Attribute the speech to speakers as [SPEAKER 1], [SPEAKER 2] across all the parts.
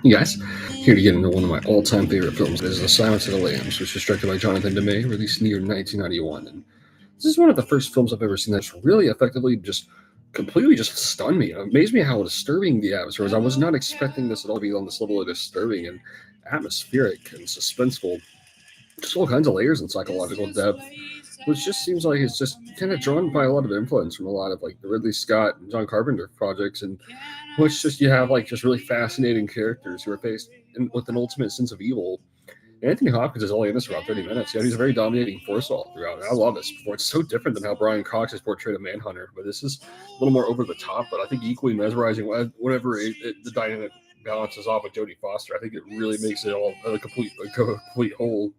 [SPEAKER 1] Yes, here to get into one of my all-time favorite films. This is *The Silence of the Lambs*, which was directed by Jonathan Demme, released in the year 1991. And this is one of the first films I've ever seen that's really effectively just completely just stunned me. It amazed me how disturbing the atmosphere was. I was not expecting this at all to be on this level of disturbing and atmospheric and suspenseful. Just all kinds of layers and psychological depth, which just seems like it's just kind of drawn by a lot of influence from a lot of like the Ridley Scott and John Carpenter projects, and which just you have like just really fascinating characters who are faced with an ultimate sense of evil. Anthony Hopkins is only in this for about 30 minutes, yet he's a very dominating force all throughout. And I love this. Before it's so different than how Brian Cox has portrayed a Manhunter, but this is a little more over the top, but I think equally mesmerizing. Whatever the dynamic balances off with Jodie Foster, I think it really makes it all a complete whole.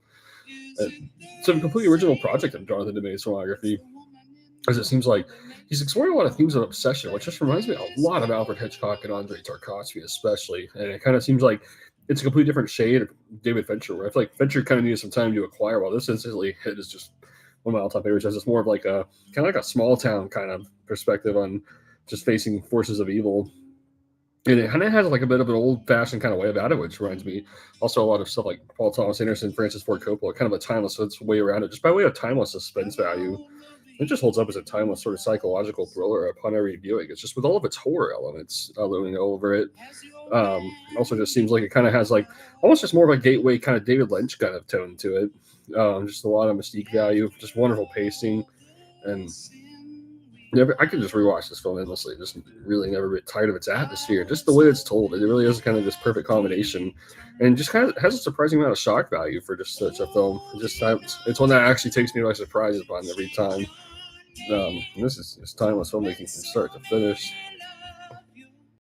[SPEAKER 1] It's a completely original project in Jonathan Deme's filmography, as it seems like he's exploring a lot of themes of obsession, which just reminds me a lot of Alfred Hitchcock and Andrei Tarkovsky, especially. And it kind of seems like it's a completely different shade of David Fincher, where I feel like Fincher kind of needed some time to acquire, while this instantly hit is just one of my all-time favorites. It's more of like a kind of like a small town kind of perspective on just facing forces of evil. And it kind of has like a bit of an old-fashioned kind of way about it, which reminds me also a lot of stuff like Paul Thomas Anderson, Francis Ford Coppola, kind of a timeless way around it, just by way of timeless suspense value. It just holds up as a timeless sort of psychological thriller upon every viewing. It's just with all of its horror elements looming over it. Also, just seems like it kind of has like almost just more of a gateway kind of David Lynch kind of tone to it. Just a lot of mystique value, just wonderful pacing, and I could just rewatch this film endlessly. Just really never get tired of its atmosphere. Just the way it's told, it really is kind of this perfect combination, and just kind of has a surprising amount of shock value for just such a film. It's one that actually takes me by surprise upon every time. And this is timeless filmmaking from start to finish.